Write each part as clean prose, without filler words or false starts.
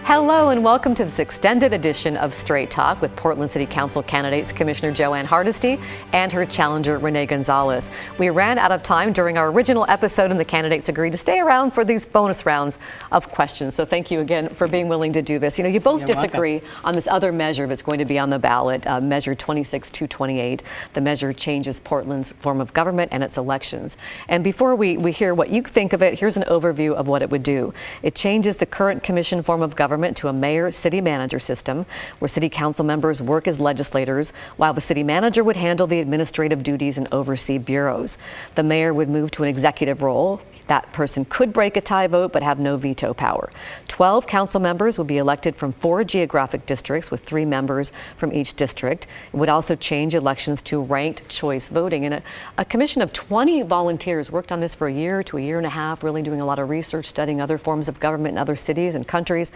Hello and welcome to this extended edition of Straight Talk with Portland City Council candidates Commissioner Joanne Hardesty and her challenger Rene Gonzalez. We ran out of time during our original episode and the candidates agreed to stay around for these bonus rounds of questions. So thank you again for being willing to do this. You know, you both disagree on this other measure that's going to be on the ballot, Measure 26228. The measure changes Portland's form of government and its elections. And before we hear what you think of it, here's an overview of what it would do. It changes the current commission form of government to a mayor-city manager system where city council members work as legislators while the city manager would handle the administrative duties and oversee bureaus. The mayor would move to an executive role. That person could break a tie vote but have no veto power. 12 council members would be elected from 4 geographic districts with 3 members from each district. It would also change elections to ranked choice voting. And a commission of 20 volunteers worked on this for a year to a year and a half, really doing a lot of research, studying other forms of government in other cities and countries.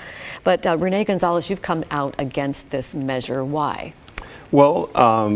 But Rene Gonzalez, you've come out against this measure. Why? Well,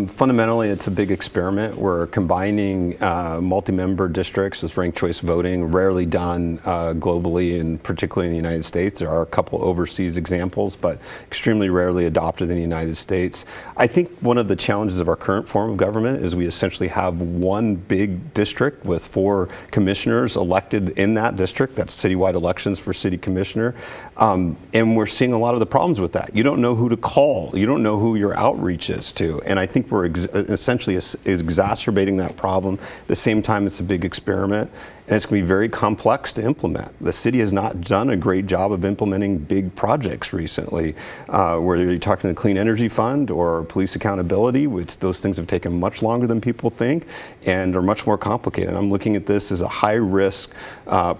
fundamentally, it's a big experiment. We're combining multi-member districts with ranked choice voting, rarely done globally, and particularly in the United States. There are a couple overseas examples, but extremely rarely adopted in the United States. I think one of the challenges of our current form of government is we essentially have one big district with 4 commissioners elected in that district. That's citywide elections for city commissioner. And we're seeing a lot of the problems with that. You don't know who to call. You don't know who your outreach is to. And I think we're essentially exacerbating that problem. At the same time, it's a big experiment. And it's going to be very complex to implement. The city has not done a great job of implementing big projects recently, whether you're talking the Clean Energy Fund or police accountability, which those things have taken much longer than people think and are much more complicated. I'm looking at this as a high-risk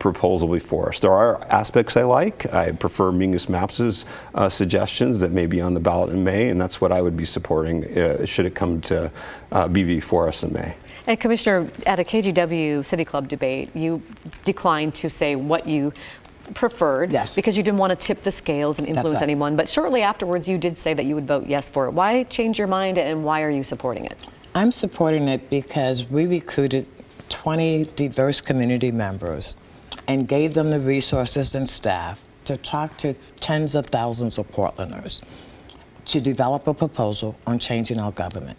proposal before us. There are aspects I like. I prefer Mingus Maps's suggestions that may be on the ballot in May, and that's what I would be supporting should it come to be before us in May. And Commissioner, at a KGW City Club debate, you declined to say what you preferred because you didn't want to tip the scales and influence anyone. But shortly afterwards, you did say that you would vote yes for it. Why change your mind and why are you supporting it? I'm supporting it because we recruited 20 diverse community members and gave them the resources and staff to talk to tens of thousands of Portlanders to develop a proposal on changing our government.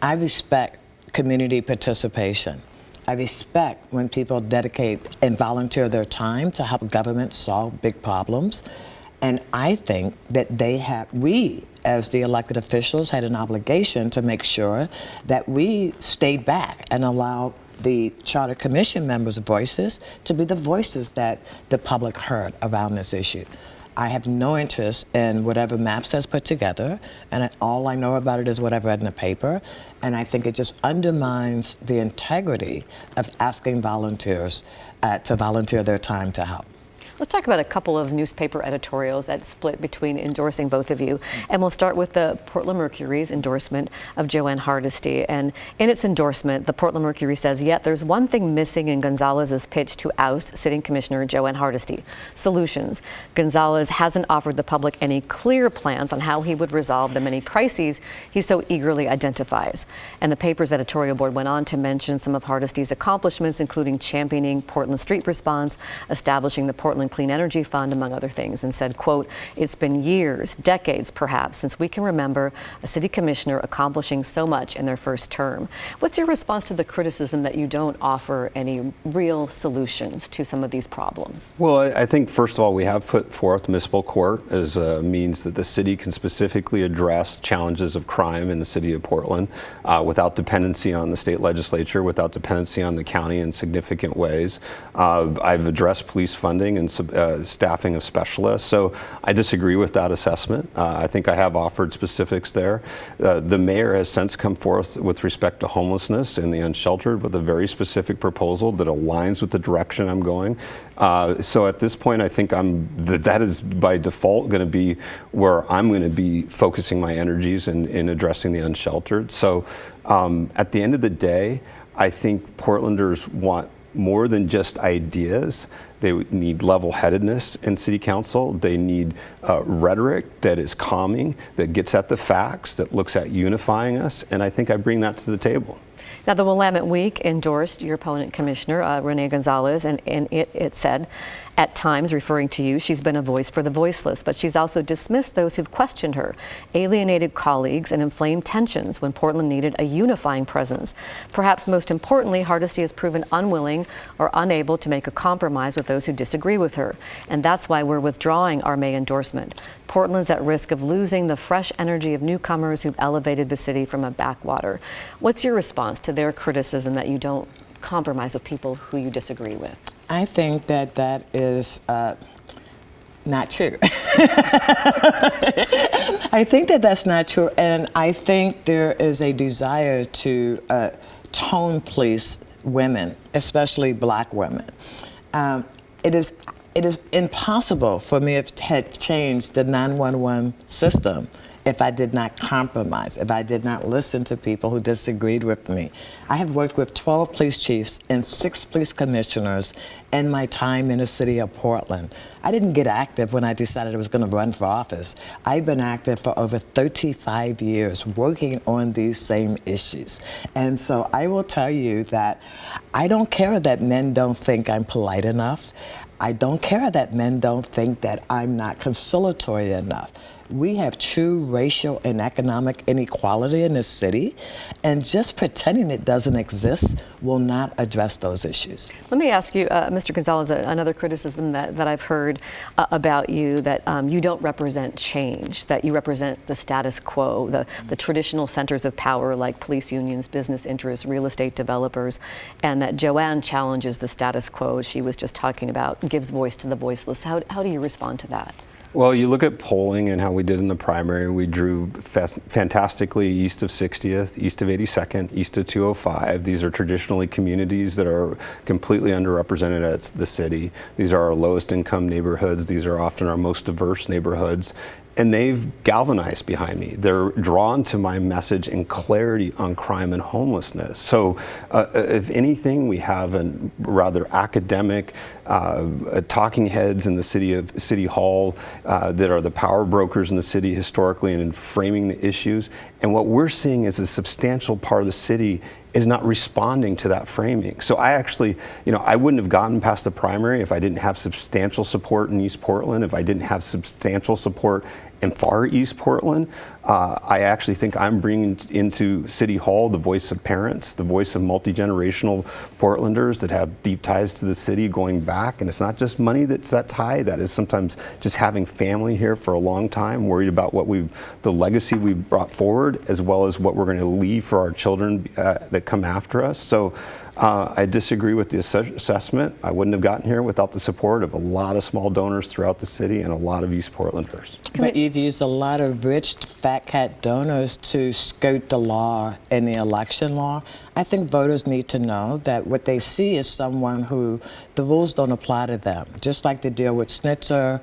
I respect community participation. I respect when people dedicate and volunteer their time to help government solve big problems. And I think that we, as the elected officials, had an obligation to make sure that we stayed back and allowed the Charter Commission members' voices to be the voices that the public heard around this issue. I have no interest in whatever Maps has put together, and all I know about it is what I've read in the paper, and I think it just undermines the integrity of asking volunteers to volunteer their time to help. Let's talk about a couple of newspaper editorials that split between endorsing both of you. And we'll start with the Portland Mercury's endorsement of Joanne Hardesty. And in its endorsement, the Portland Mercury says, yet there's one thing missing in Gonzalez's pitch to oust Sitting Commissioner Joanne Hardesty: solutions. Gonzalez hasn't offered the public any clear plans on how he would resolve the many crises he so eagerly identifies. And the paper's editorial board went on to mention some of Hardesty's accomplishments, including championing Portland street response, establishing the Portland Clean Energy Fund, among other things, and said, quote, it's been years, decades perhaps, since we can remember a city commissioner accomplishing so much in their first term. What's your response to the criticism that you don't offer any real solutions to some of these problems? Well, I think, first of all, we have put forth municipal court as a means that the city can specifically address challenges of crime in the city of Portland without dependency on the state legislature, without dependency on the county in significant ways. I've addressed police funding and staffing of specialists. So I disagree with that assessment. I think I have offered specifics there. The mayor has since come forth with respect to homelessness and the unsheltered with a very specific proposal that aligns with the direction I'm going. So at this point, I think that is by default going to be where I'm going to be focusing my energies in addressing the unsheltered. So at the end of the day, I think Portlanders want more than just ideas. They need level-headedness in city council. They need rhetoric that is calming, that gets at the facts, that looks at unifying us, and I think I bring that to the table. Now, the Willamette Week endorsed your opponent, Commissioner Rene Gonzalez, and it said, at times, referring to you, she's been a voice for the voiceless, but she's also dismissed those who've questioned her, alienated colleagues, and inflamed tensions when Portland needed a unifying presence. Perhaps most importantly, Hardesty has proven unwilling or unable to make a compromise with those who disagree with her, and that's why we're withdrawing our May endorsement. Portland's at risk of losing the fresh energy of newcomers who've elevated the city from a backwater. What's your response to their criticism that you don't compromise with people who you disagree with? I think that that is not true. I think that that's not true, and I think there is a desire to tone police women, especially black women. It is impossible for me to have changed the 911 system if I did not compromise, if I did not listen to people who disagreed with me. I have worked with 12 police chiefs and 6 police commissioners in my time in the city of Portland. I didn't get active when I decided I was going to run for office. I've been active for over 35 years working on these same issues. And so I will tell you that I don't care that men don't think I'm polite enough. I don't care that men don't think that I'm not conciliatory enough. We have true racial and economic inequality in this city, and just pretending it doesn't exist will not address those issues. Let me ask you, Mr. Gonzalez, another criticism that I've heard about you, that you don't represent change, that you represent the status quo, the traditional centers of power like police unions, business interests, real estate developers, and that Joanne challenges the status quo she was just talking about, gives voice to the voiceless. How do you respond to that? Well, you look at polling and how we did in the primary. We drew fantastically east of 60th, east of 82nd, east of 205. These are traditionally communities that are completely underrepresented at the city. These are our lowest income neighborhoods. These are often our most diverse neighborhoods. And they've galvanized behind me. They're drawn to my message and clarity on crime and homelessness. So if anything, we have a rather academic talking heads in the City Hall that are the power brokers in the city historically and in framing the issues. And what we're seeing is a substantial part of the city is not responding to that framing. So I actually, I wouldn't have gotten past the primary if I didn't have substantial support in East Portland, if I didn't have substantial support in far East Portland. I actually think I'm bringing into City Hall the voice of parents, the voice of multi-generational Portlanders that have deep ties to the city going back. And it's not just money that's that tie, that is sometimes just having family here for a long time, worried about the legacy we've brought forward, as well as what we're going to leave for our children that come after us. So I disagree with the assessment. I wouldn't have gotten here without the support of a lot of small donors throughout the city and a lot of East Portlanders. But you've used a lot of rich fat cat donors to skirt the law and the election law. I think voters need to know that what they see is someone who the rules don't apply to them, just like the deal with Schnitzer.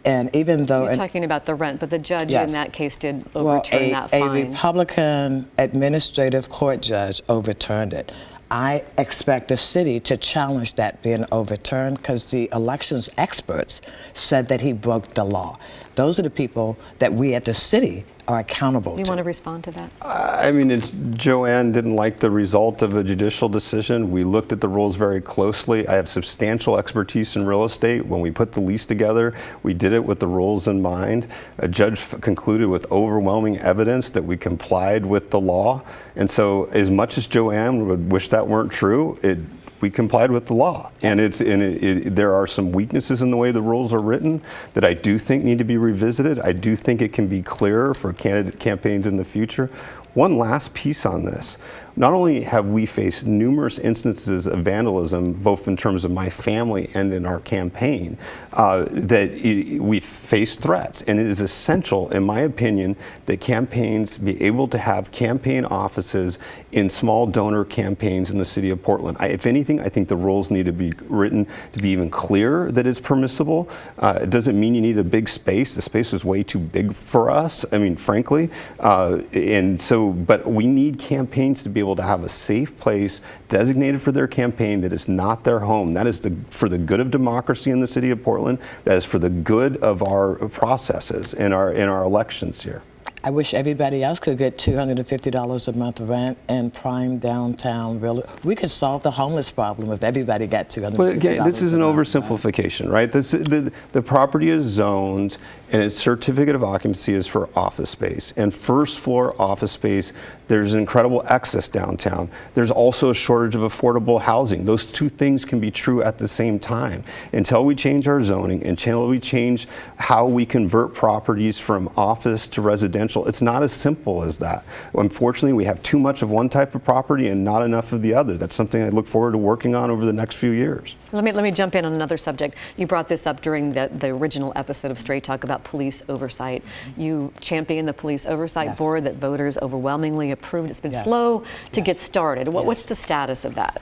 And even though— You're talking about the rent, but the judge in that case did overturn that a fine. Republican administrative court judge overturned it. I expect the city to challenge that being overturned because the elections experts said that he broke the law. Those are the people that we at the city are accountable to. Do you want to respond to that? I mean, Joanne didn't like the result of a judicial decision. We looked at the rules very closely. I have substantial expertise in real estate. When we put the lease together, we did it with the rules in mind. A judge concluded with overwhelming evidence that we complied with the law. And so as much as Joanne would wish that weren't true, we complied with the law. And there are some weaknesses in the way the rules are written that I do think need to be revisited. I do think it can be clearer for candidate campaigns in the future. One last piece on this. Not only have we faced numerous instances of vandalism, both in terms of my family and in our campaign, we face threats. And it is essential, in my opinion, that campaigns be able to have campaign offices in small donor campaigns in the city of Portland. If anything, I think the rules need to be written to be even clearer that it's permissible. It doesn't mean you need a big space. The space was way too big for us, I mean, frankly. But we need campaigns to be able to have a safe place designated for their campaign that is not their home. That is for the good of democracy in the city of Portland. That is for the good of our processes and our elections here. I wish everybody else could get $250 a month rent in prime downtown. We could solve the homeless problem if everybody got $250. But again, this is an oversimplification, right? The property is zoned, and its certificate of occupancy is for office space. And first floor office space, there's an incredible excess downtown. There's also a shortage of affordable housing. Those two things can be true at the same time. Until we change our zoning, until we change how we convert properties from office to residential, it's not as simple as that. Unfortunately, we have too much of one type of property and not enough of the other. That's something I look forward to working on over the next few years. Let me jump in on another subject. You brought this up during the original episode of Straight Talk about police oversight. You championed the police oversight board that voters overwhelmingly approved. It's been slow to get started. What's the status of that?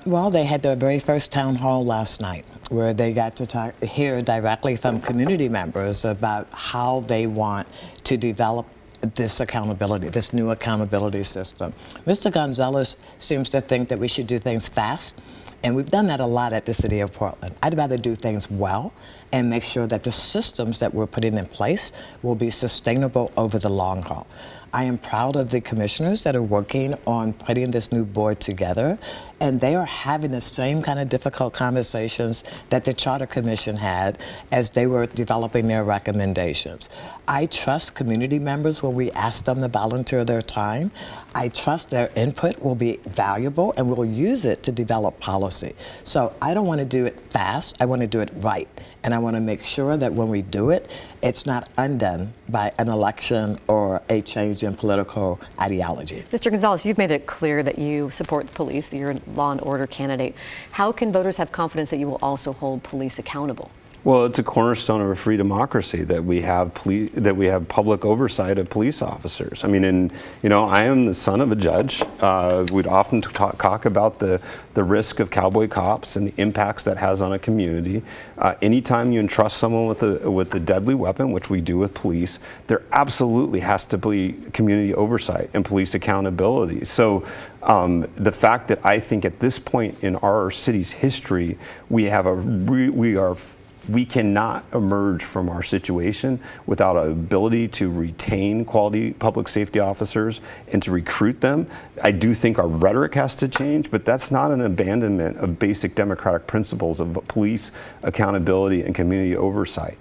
Well, they had their very first town hall last night where they got to hear directly from community members about how they want to develop this accountability, this new accountability system. Mr. Gonzalez seems to think that we should do things fast, and we've done that a lot at the City of Portland. I'd rather do things well and make sure that the systems that we're putting in place will be sustainable over the long haul. I am proud of the commissioners that are working on putting this new board together, and they are having the same kind of difficult conversations that the Charter Commission had as they were developing their recommendations. I trust community members when we ask them to volunteer their time. I trust their input will be valuable and we'll use it to develop policy. So I don't want to do it fast, I want to do it right. And I want to make sure that when we do it, it's not undone by an election or a change in political ideology. Mr. Gonzalez, you've made it clear that you support the police, that you're a law and order candidate. How can voters have confidence that you will also hold police accountable? Well, it's a cornerstone of a free democracy that we have public oversight of police officers. I mean, I am the son of a judge. We'd often talk about the risk of cowboy cops and the impacts that has on a community. Anytime you entrust someone with a deadly weapon, which we do with police, there absolutely has to be community oversight and police accountability. So the fact that I think at this point in our city's history, we cannot emerge from our situation without an ability to retain quality public safety officers and to recruit them. I do think our rhetoric has to change, but that's not an abandonment of basic democratic principles of police accountability and community oversight.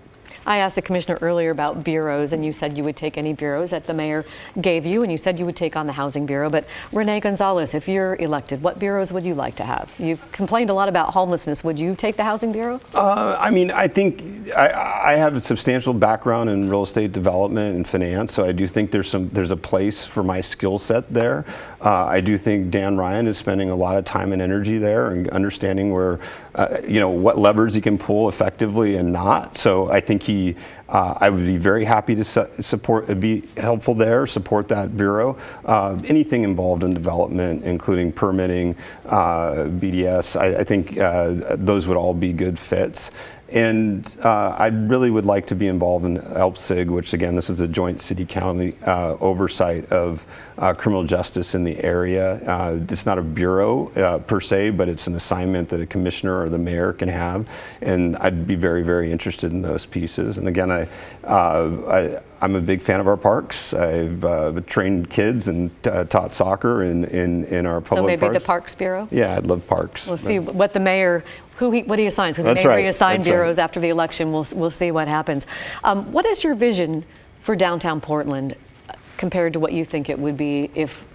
I asked the commissioner earlier about bureaus, and you said you would take any bureaus that the mayor gave you, and you said you would take on the housing bureau. But Rene Gonzalez, if you're elected, what bureaus would you like to have? You've complained a lot about homelessness. Would you take the housing bureau? I mean, I think I have a substantial background in real estate development and finance, so I do think there's a place for my skill set there. I do think Dan Ryan is spending a lot of time and energy there and understanding where, what levers he can pull effectively and not. So I think I would be very happy to be helpful there, support that bureau. Anything involved in development, including permitting, BDS, I think those would all be good fits. And I really would like to be involved in ELPSIG, which again, this is a joint city-county oversight of criminal justice in the area. It's not a bureau per se, but it's an assignment that a commissioner or the mayor can have. And I'd be very, very interested in those pieces. And again, I'm a big fan of our parks. I've trained kids and taught soccer in our public parks. So maybe the Parks Bureau? Yeah, I'd love parks. We'll see what the mayor, what he assigns, because he may reassign bureaus after the election. We'll see what happens. What is your vision for downtown Portland compared to what you think it would be if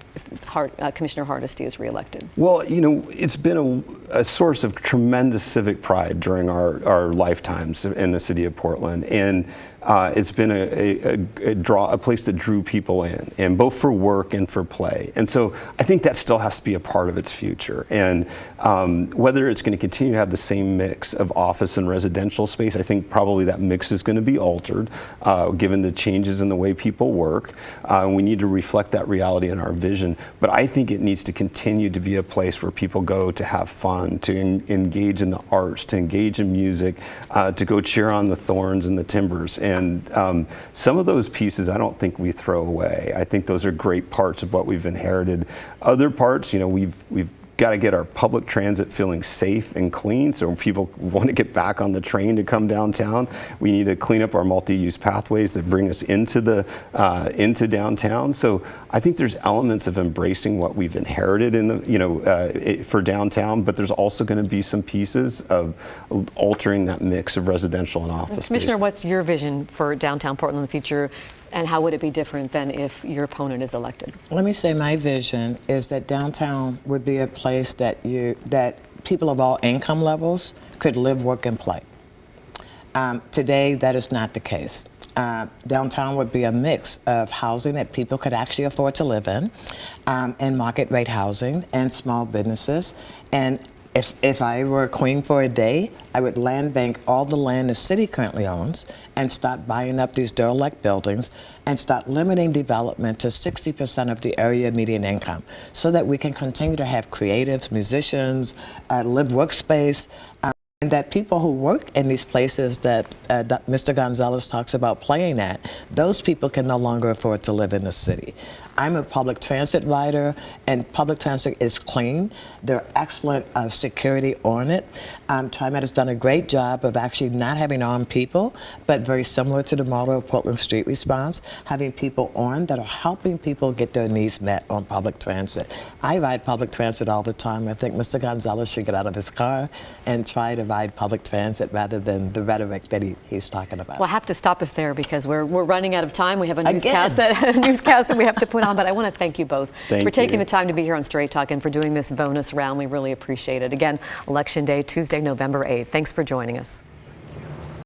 Commissioner Hardesty is reelected? Well, it's been a source of tremendous civic pride during our lifetimes in the city of Portland, and it's been a place that drew people in, and both for work and for play. And so I think that still has to be a part of its future. And whether it's going to continue to have the same mix of office and residential space, I think probably that mix is going to be altered given the changes in the way people work. We need to reflect that reality in our vision. But I think it needs to continue to be a place where people go to have fun, to engage in the arts, to engage in music, to go cheer on the Thorns and the Timbers. And some of those pieces I don't think we throw away. I think those are great parts of what we've inherited. Other parts, we've got to get our public transit feeling safe and clean. So when people want to get back on the train to come downtown, we need to clean up our multi-use pathways that bring us into into downtown. So I think there's elements of embracing what we've inherited in the for downtown, but there's also going to be some pieces of altering that mix of residential and office. Commissioner, what's your vision for downtown Portland in the future, and how would it be different than if your opponent is elected? Let me say my vision is that downtown would be a place that people of all income levels could live, work, and play. Today, that is not the case. Downtown would be a mix of housing that people could actually afford to live in, and market rate housing and small businesses. And if I were a queen for a day, I would land bank all the land the city currently owns and start buying up these derelict buildings and start limiting development to 60% of the area median income so that we can continue to have creatives, musicians, live workspace, and that people who work in these places that Mr. Gonzalez talks about playing at, those people can no longer afford to live in the city. I'm a public transit rider, and public transit is clean. There are excellent security on it. TriMet has done a great job of actually not having armed people, but very similar to the model of Portland Street Response, having people on that are helping people get their needs met on public transit. I ride public transit all the time. I think Mr. Gonzalez should get out of his car and try to ride public transit rather than the rhetoric that he's talking about. Well, I have to stop us there because we're running out of time. We have a newscast that we have to put on, but I want to thank you both for taking the time to be here on Straight Talk and for doing this bonus round. We really appreciate it. Again, Election Day, Tuesday, November 8th. Thanks for joining us.